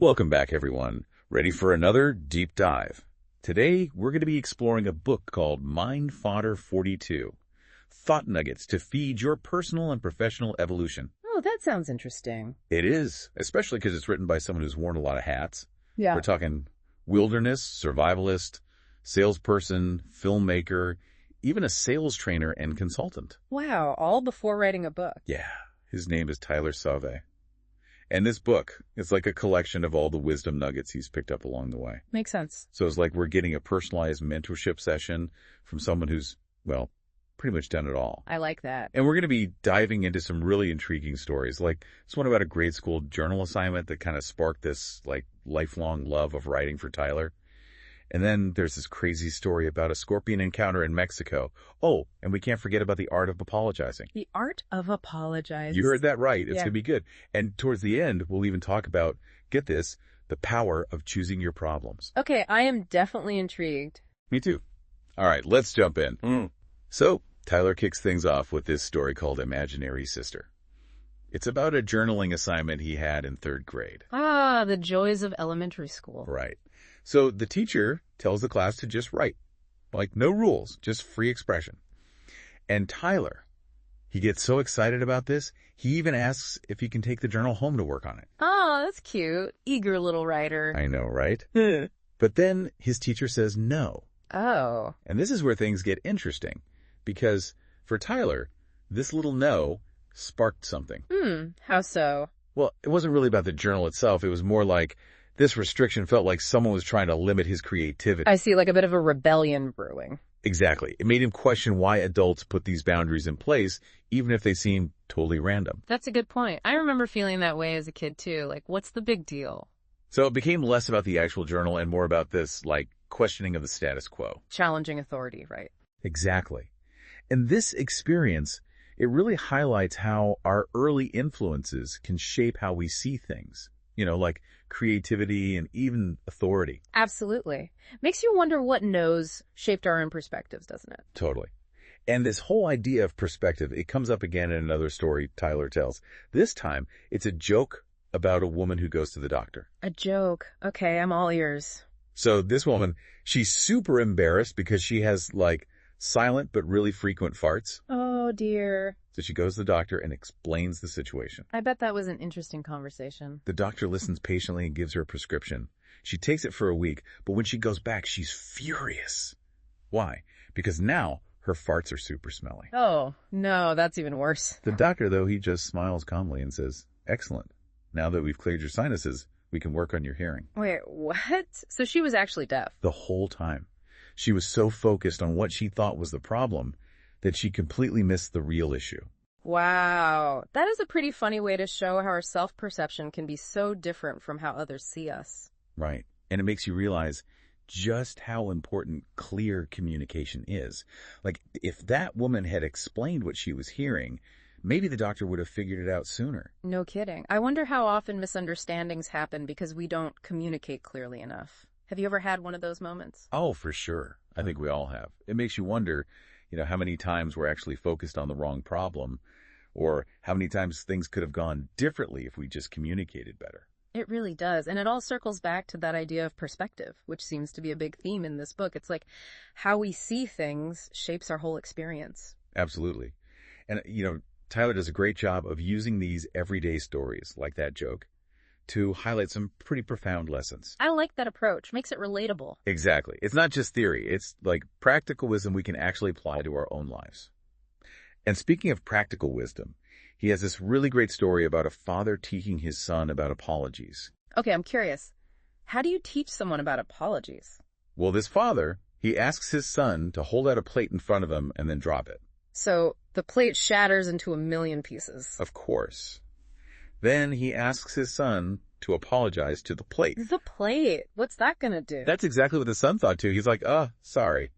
Welcome back, everyone. Ready for another deep dive? Today, we're going to be exploring a book called Mind Fodder 42, Thought Nuggets to Feed Your Personal and Professional Evolution. Oh, that sounds interesting. It is, especially because it's written by someone who's worn a lot of hats. Yeah. We're talking wilderness, survivalist, salesperson, filmmaker, even a sales trainer and consultant. Wow, all before writing a book. Yeah, his name is Tyler Sauve. And this book is like a collection of all the wisdom nuggets he's picked up along the way. Makes sense. So it's like we're getting a personalized mentorship session from someone who's, well, pretty much done it all. I like that. And we're going to be diving into some really intriguing stories, like this one about a grade school journal assignment that kind of sparked this like lifelong love of writing for Tyler. And then there's this crazy story about a scorpion encounter in Mexico. Oh, and we can't forget about the art of apologizing. The art of apologizing. You heard that right. It's Yeah. going to be good. And towards the end, we'll even talk about, get this, the power of choosing your problems. Okay, I am definitely intrigued. Me too. All right, let's jump in. So, Tyler kicks things off with this story called Imaginary Sister. It's about a journaling assignment he had in 3rd grade. Ah, the joys of elementary school. Right. So the teacher tells the class to just write. Like, no rules, just free expression. And Tyler, he gets so excited about this, he even asks if he can take the journal home to work on it. Oh, that's cute. Eager little writer. I know, right? But then his teacher says no. Oh. And this is where things get interesting. Because for Tyler, this little no sparked something. How so? Well, it wasn't really about the journal itself. It was more like this restriction felt like someone was trying to limit his creativity. I see, like a bit of a rebellion brewing. Exactly. It made him question why adults put these boundaries in place, even if they seem totally random. That's a good point. I remember feeling that way as a kid, too. Like, what's the big deal? So it became less about the actual journal and more about this, like, questioning of the status quo. Challenging authority, right? Exactly. And this experience, it really highlights how our early influences can shape how we see things. You know, like creativity and even authority. Absolutely. Makes you wonder what no's shaped our own perspectives, doesn't it? Totally. And this whole idea of perspective, it comes up again in another story Tyler tells. This time, it's a joke about a woman who goes to the doctor. A joke. Okay, I'm all ears. So this woman, she's super embarrassed because she has, like, silent but really frequent farts. Oh, dear. So she goes to the doctor and explains the situation. I bet that was an interesting conversation. The doctor listens patiently and gives her a prescription. She takes it for a week, but when she goes back, she's furious. Why? Because now her farts are super smelly. Oh, no, that's even worse. The doctor, though, he just smiles calmly and says, "Excellent. Now that we've cleared your sinuses, we can work on your hearing." Wait, what? So she was actually deaf? The whole time. She was so focused on what she thought was the problem that she completely missed the real issue. Wow. That is a pretty funny way to show how our self-perception can be so different from how others see us. Right. And it makes you realize just how important clear communication is. Like, if that woman had explained what she was hearing, maybe the doctor would have figured it out sooner. No kidding. I wonder how often misunderstandings happen because we don't communicate clearly enough. Have you ever had one of those moments? Oh, for sure. I think we all have. It makes you wonder, how many times we're actually focused on the wrong problem, or how many times things could have gone differently if we just communicated better. It really does. And it all circles back to that idea of perspective, which seems to be a big theme in this book. It's like how we see things shapes our whole experience. Absolutely. And, Tyler does a great job of using these everyday stories, like that joke, to highlight some pretty profound lessons. I like that approach. Makes it relatable. Exactly. It's not just theory. It's like practical wisdom we can actually apply to our own lives. And speaking of practical wisdom, he has this really great story about a father teaching his son about apologies. Okay, I'm curious. How do you teach someone about apologies? Well, this father, he asks his son to hold out a plate in front of him and then drop it. So the plate shatters into a million pieces. Of course. Then he asks his son to apologize to the plate. The plate? What's that gonna do? That's exactly what the son thought too. He's like, sorry.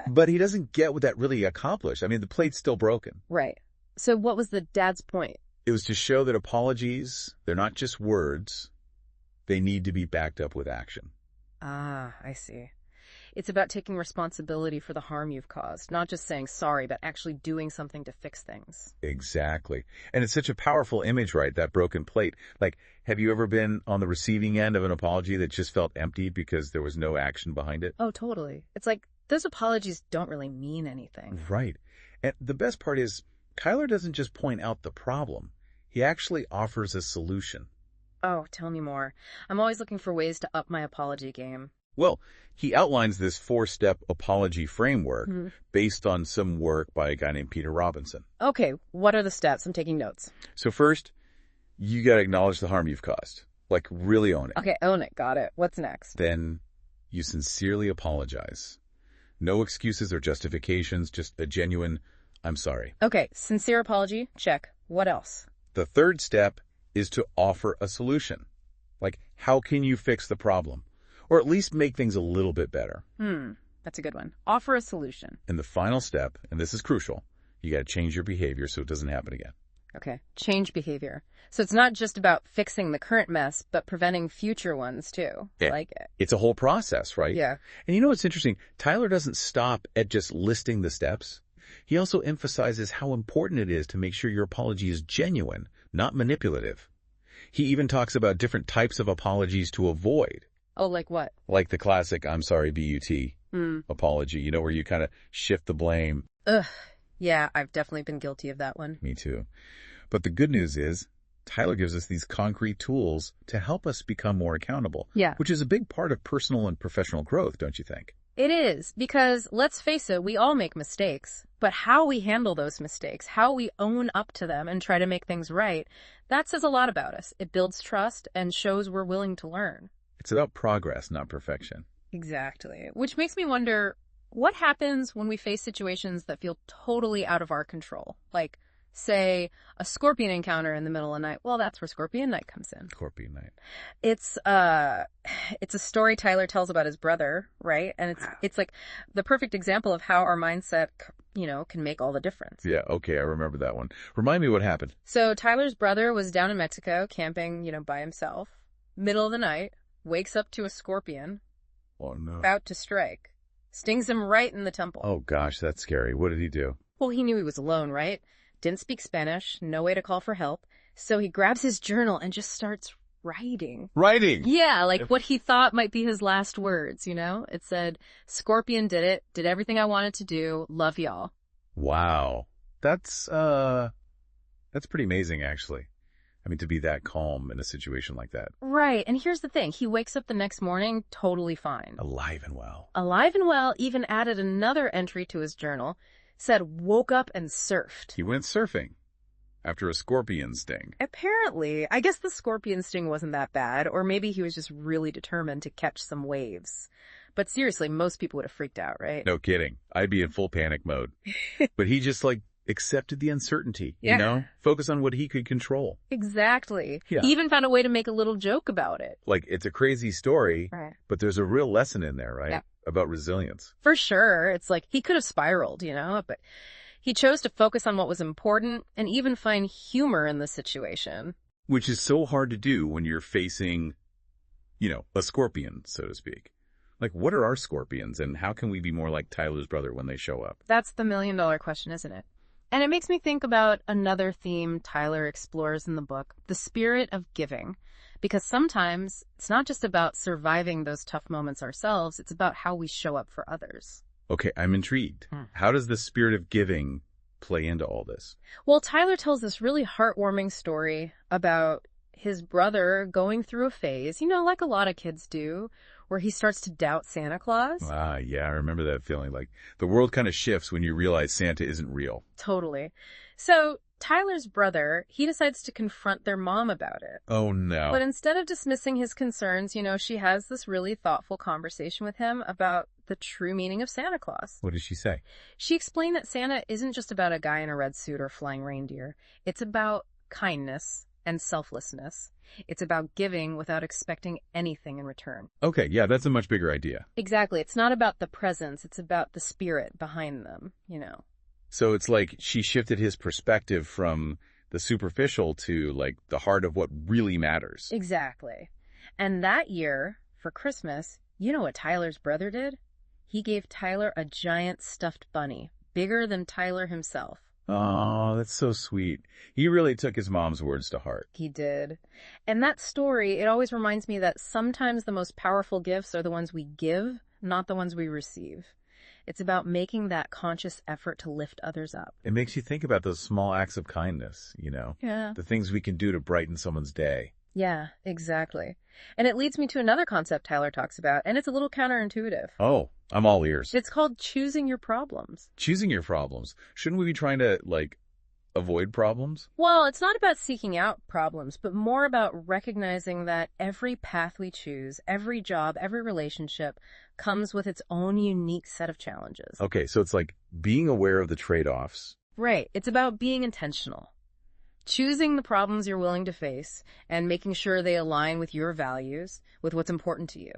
But he doesn't get what that really accomplished. I mean, the plate's still broken. Right. So what was the dad's point? It was to show that apologies, they're not just words. They need to be backed up with action. Ah, I see. It's about taking responsibility for the harm you've caused, not just saying sorry, but actually doing something to fix things. Exactly. And it's such a powerful image, right? That broken plate. Like, have you ever been on the receiving end of an apology that just felt empty because there was no action behind it? Oh, totally. It's like those apologies don't really mean anything. Right. And the best part is, Tyler doesn't just point out the problem. He actually offers a solution. Oh, tell me more. I'm always looking for ways to up my apology game. Well, he outlines this 4-step apology framework based on some work by a guy named Peter Robinson. Okay, what are the steps? I'm taking notes. So first, you got to acknowledge the harm you've caused. Like, really own it. Okay, own it. Got it. What's next? Then you sincerely apologize. No excuses or justifications, just a genuine, I'm sorry. Okay, sincere apology. Check. What else? The third step is to offer a solution. Like, how can you fix the problem? Or at least make things a little bit better. That's a good one. Offer a solution. And the final step, and this is crucial, you got to change your behavior so it doesn't happen again. Okay, change behavior. So it's not just about fixing the current mess, but preventing future ones too. I like it. It's a whole process, right? Yeah. And you know what's interesting? Tyler doesn't stop at just listing the steps. He also emphasizes how important it is to make sure your apology is genuine, not manipulative. He even talks about different types of apologies to avoid. Oh, like what? Like the classic I'm sorry, B-U-T apology, where you kind of shift the blame. Ugh. Yeah, I've definitely been guilty of that one. Me too. But the good news is, Tyler gives us these concrete tools to help us become more accountable. Yeah. Which is a big part of personal and professional growth, don't you think? It is, because let's face it, we all make mistakes. But how we handle those mistakes, how we own up to them and try to make things right, that says a lot about us. It builds trust and shows we're willing to learn. It's about progress, not perfection. Exactly. Which makes me wonder, what happens when we face situations that feel totally out of our control? Like, say, a scorpion encounter in the middle of the night. Well, that's where Scorpion Night comes in. Scorpion Night. It's a story Tyler tells about his brother, right? And it's like the perfect example of how our mindset, can make all the difference. Yeah, okay, I remember that one. Remind me what happened. So Tyler's brother was down in Mexico camping, by himself. Middle of the night, wakes up to a scorpion. Oh, no. About to strike. Stings him right in the temple. Oh, gosh, that's scary. What did he do? Well, he knew he was alone, right? Didn't speak Spanish, no way to call for help. So he grabs his journal and just starts writing. Writing? Yeah, like what he thought might be his last words, It said, Scorpion did it, did everything I wanted to do, love y'all. Wow. That's pretty amazing, actually. I mean, to be that calm in a situation like that. Right, and here's the thing. He wakes up the next morning totally fine. Alive and well. Alive and well, even added another entry to his journal. Said, woke up and surfed. He went surfing after a scorpion sting. Apparently. I guess the scorpion sting wasn't that bad, or maybe he was just really determined to catch some waves. But seriously, most people would have freaked out, right? No kidding. I'd be in full panic mode. But he just, accepted the uncertainty, Focus on what he could control. Exactly. Yeah. He even found a way to make a little joke about it. It's a crazy story, right. But there's a real lesson in there, right? Yeah. About resilience. For sure. It's like he could have spiraled, but he chose to focus on what was important and even find humor in the situation. Which is so hard to do when you're facing, a scorpion, so to speak. What are our scorpions and how can we be more like Tyler's brother when they show up? That's the million-dollar question, isn't it? And it makes me think about another theme Tyler explores in the book, the spirit of giving. Because sometimes it's not just about surviving those tough moments ourselves, it's about how we show up for others. Okay, I'm intrigued. How does the spirit of giving play into all this? Well, Tyler tells this really heartwarming story about his brother going through a phase, like a lot of kids do, where he starts to doubt Santa Claus. Ah, yeah, I remember that feeling. The world kind of shifts when you realize Santa isn't real. Totally. So Tyler's brother, he decides to confront their mom about it. Oh, no. But instead of dismissing his concerns, she has this really thoughtful conversation with him about the true meaning of Santa Claus. What does she say? She explained that Santa isn't just about a guy in a red suit or flying reindeer. It's about kindness and selflessness. It's about giving without expecting anything in return. Okay, yeah, that's a much bigger idea. Exactly. It's not about the presents. It's about the spirit behind them, So it's like she shifted his perspective from the superficial to, the heart of what really matters. Exactly. And that year, for Christmas, you know what Tyler's brother did? He gave Tyler a giant stuffed bunny, bigger than Tyler himself. Oh, that's so sweet. He really took his mom's words to heart. He did. And that story, it always reminds me that sometimes the most powerful gifts are the ones we give, not the ones we receive. It's about making that conscious effort to lift others up. It makes you think about those small acts of kindness, Yeah. the things we can do to brighten someone's day. Yeah, exactly. And it leads me to another concept Tyler talks about, and it's a little counterintuitive. Oh, I'm all ears. It's called choosing your problems. Choosing your problems. Shouldn't we be trying to, avoid problems? Well, it's not about seeking out problems, but more about recognizing that every path we choose, every job, every relationship comes with its own unique set of challenges. Okay, so it's like being aware of the trade-offs. Right. It's about being intentional. Choosing the problems you're willing to face and making sure they align with your values, with what's important to you.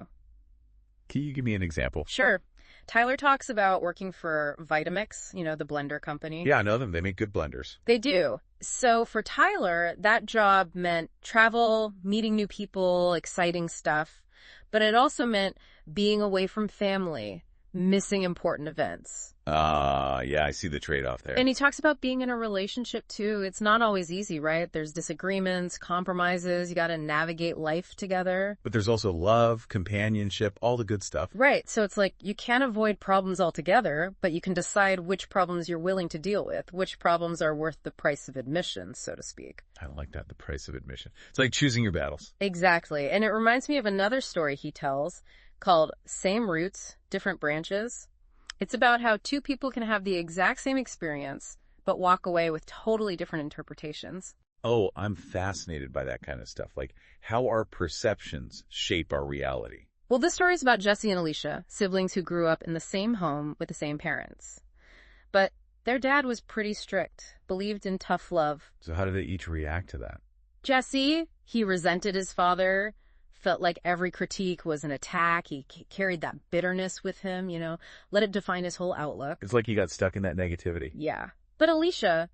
Can you give me an example? Sure. Tyler talks about working for Vitamix, the blender company. Yeah, I know them. They make good blenders. They do. So for Tyler, that job meant travel, meeting new people, exciting stuff. But it also meant being away from family, missing important events. Yeah, I see the trade-off there. And he talks about being in a relationship too. It's not always easy, right? There's disagreements, compromises. You got to navigate life together. But there's also love, companionship, all the good stuff. Right. So it's like you can't avoid problems altogether, but you can decide which problems you're willing to deal with, which problems are worth the price of admission, so to speak. I like that, the price of admission. It's like choosing your battles. Exactly. And it reminds me of another story he tells called Same Roots, Different Branches. It's about how two people can have the exact same experience, but walk away with totally different interpretations. Oh, I'm fascinated by that kind of stuff. Like how our perceptions shape our reality. Well, this story is about Jesse and Alicia, siblings who grew up in the same home with the same parents. But their dad was pretty strict, believed in tough love. So how did they each react to that? Jesse, he resented his father, felt like every critique was an attack. He carried that bitterness with him, let it define his whole outlook. It's like he got stuck in that negativity. Yeah. But Alicia,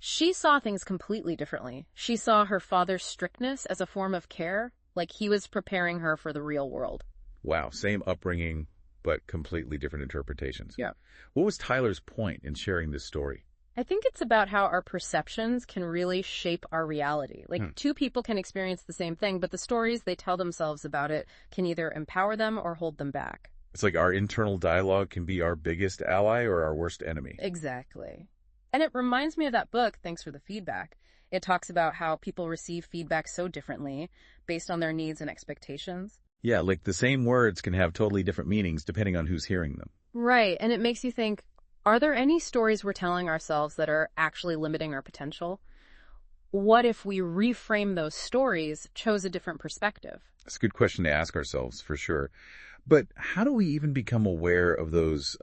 she saw things completely differently. She saw her father's strictness as a form of care, like he was preparing her for the real world. Wow, same upbringing, but completely different interpretations. Yeah. What was Tyler's point in sharing this story? I think it's about how our perceptions can really shape our reality. Like two people can experience the same thing, but the stories they tell themselves about it can either empower them or hold them back. It's like our internal dialogue can be our biggest ally or our worst enemy. Exactly. And it reminds me of that book, Thanks for the Feedback. It talks about how people receive feedback so differently based on their needs and expectations. Yeah, like the same words can have totally different meanings depending on who's hearing them. Right. And it makes you think, are there any stories we're telling ourselves that are actually limiting our potential? What if we reframe those stories, chose a different perspective? It's a good question to ask ourselves, for sure. But how do we even become aware of those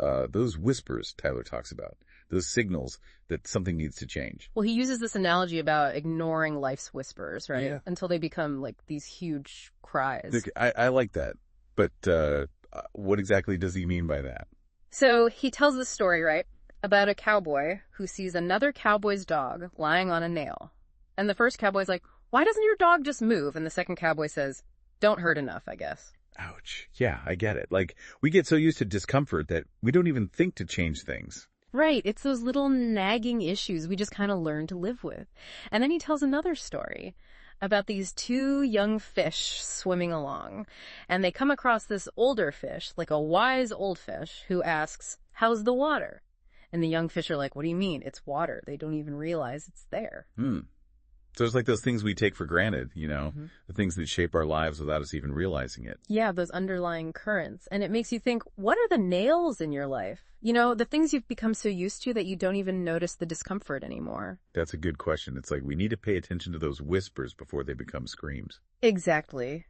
whispers Tyler talks about, those signals that something needs to change? Well, he uses this analogy about ignoring life's whispers, right? Yeah. Until they become like these huge cries. Look, I like that. But what exactly does he mean by that? So he tells this story, right, about a cowboy who sees another cowboy's dog lying on a nail. And the first cowboy's like, why doesn't your dog just move? And the second cowboy says, don't hurt enough, I guess. Ouch. Yeah, I get it. Like, we get so used to discomfort that we don't even think to change things. Right. It's those little nagging issues we just kind of learn to live with. And then he tells another story about these two young fish swimming along. And they come across this older fish, like a wise old fish, who asks, how's the water? And the young fish are like, what do you mean? It's water. They don't even realize it's there. So it's like those things we take for granted, the things that shape our lives without us even realizing it. Yeah, those underlying currents. And it makes you think, what are the nails in your life? The things you've become so used to that you don't even notice the discomfort anymore. That's a good question. It's like we need to pay attention to those whispers before they become screams. Exactly.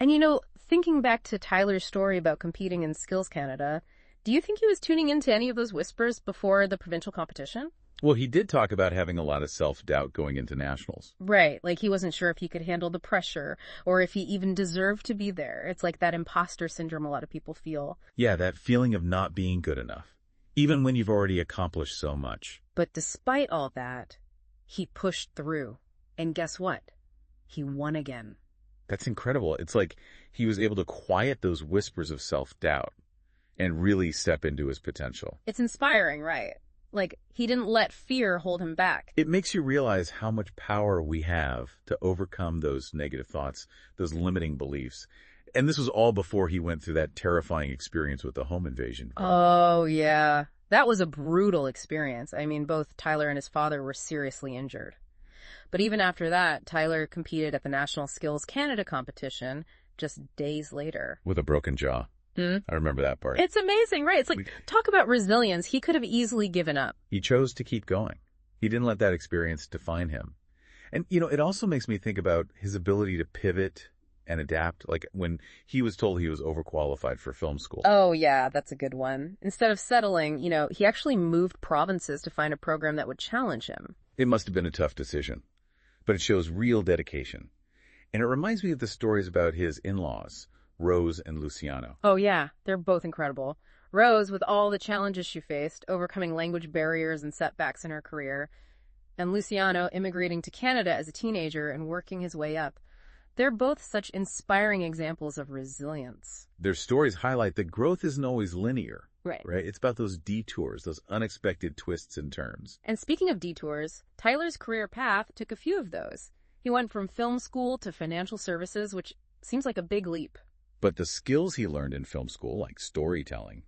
And thinking back to Tyler's story about competing in Skills Canada, do you think he was tuning into any of those whispers before the provincial competition? Well, he did talk about having a lot of self-doubt going into nationals. Right. Like he wasn't sure if he could handle the pressure or if he even deserved to be there. It's like that imposter syndrome a lot of people feel. Yeah, that feeling of not being good enough, even when you've already accomplished so much. But despite all that, he pushed through. And guess what? He won again. That's incredible. It's like he was able to quiet those whispers of self-doubt. and really step into his potential. It's inspiring, right? Like, he didn't let fear hold him back. It makes you realize how much power we have to overcome those negative thoughts, those limiting beliefs. And this was all before he went through that terrifying experience with the home invasion. Oh, yeah. That was a brutal experience. I mean, both Tyler and his father were seriously injured. But even after that, Tyler competed at the National Skills Canada competition just days later. With a broken jaw. I remember that part. It's amazing, right? It's like, talk about resilience. He could have easily given up. He chose to keep going. He didn't let that experience define him. And, it also makes me think about his ability to pivot and adapt. Like when he was told he was overqualified for film school. Oh, yeah, that's a good one. Instead of settling, he actually moved provinces to find a program that would challenge him. It must have been a tough decision, but it shows real dedication. And it reminds me of the stories about his in-laws, Rose and Luciano. Oh, yeah, they're both incredible. Rose, with all the challenges she faced, overcoming language barriers and setbacks in her career, and Luciano immigrating to Canada as a teenager and working his way up. They're both such inspiring examples of resilience. Their stories highlight that growth isn't always linear. Right. It's about those detours, those unexpected twists and turns. And speaking of detours, Tyler's career path took a few of those. He went from film school to financial services, which seems like a big leap. But the skills he learned in film school, like storytelling,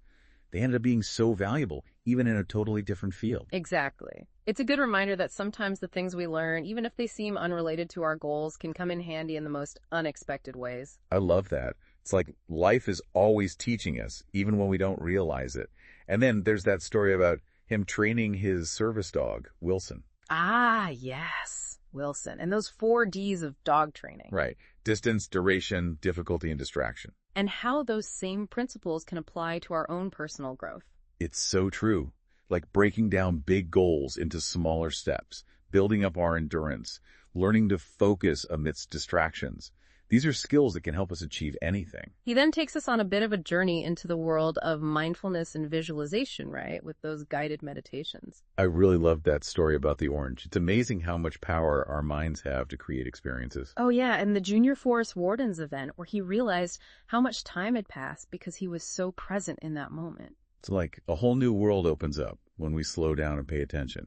they ended up being so valuable, even in a totally different field. Exactly. It's a good reminder that sometimes the things we learn, even if they seem unrelated to our goals, can come in handy in the most unexpected ways. I love that. It's like life is always teaching us, even when we don't realize it. And then there's that story about him training his service dog, Wilson. Ah, yes, Wilson. And those 4 Ds of dog training. Right. Distance, duration, difficulty, and distraction. And how those same principles can apply to our own personal growth. It's so true. Like breaking down big goals into smaller steps, building up our endurance, learning to focus amidst distractions. These are skills that can help us achieve anything. He then takes us on a bit of a journey into the world of mindfulness and visualization, right, with those guided meditations. I really loved that story about the orange. It's amazing how much power our minds have to create experiences. Oh, yeah, and the Junior Forest Wardens event where he realized how much time had passed because he was so present in that moment. It's like a whole new world opens up when we slow down and pay attention.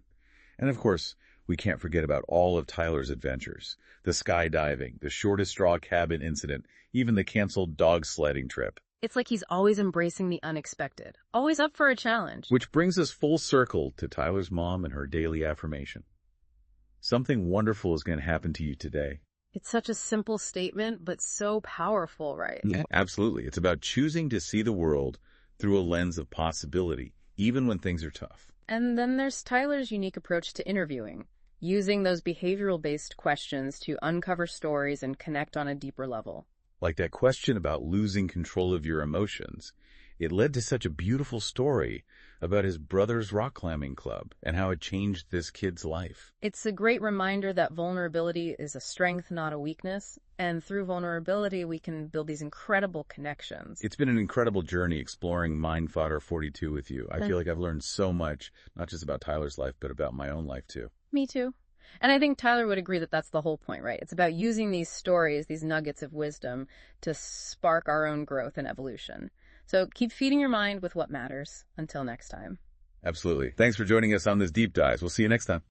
And of course, we can't forget about all of Tyler's adventures. The skydiving, the shortest straw cabin incident, even the canceled dog sledding trip. It's like he's always embracing the unexpected, always up for a challenge. Which brings us full circle to Tyler's mom and her daily affirmation. Something wonderful is going to happen to you today. It's such a simple statement, but so powerful, right? Yeah, absolutely. It's about choosing to see the world through a lens of possibility, even when things are tough. And then there's Tyler's unique approach to interviewing, using those behavioral-based questions to uncover stories and connect on a deeper level. Like that question about losing control of your emotions. It led to such a beautiful story about his brother's rock climbing club and how it changed this kid's life. It's a great reminder that vulnerability is a strength, not a weakness. And through vulnerability, we can build these incredible connections. It's been an incredible journey exploring Mind Fodder 42 with you. I feel like I've learned so much, not just about Tyler's life, but about my own life too. Me too. And I think Tyler would agree that that's the whole point, right? It's about using these stories, these nuggets of wisdom, to spark our own growth and evolution. So keep feeding your mind with what matters. Until next time. Absolutely. Thanks for joining us on this deep dive. We'll see you next time.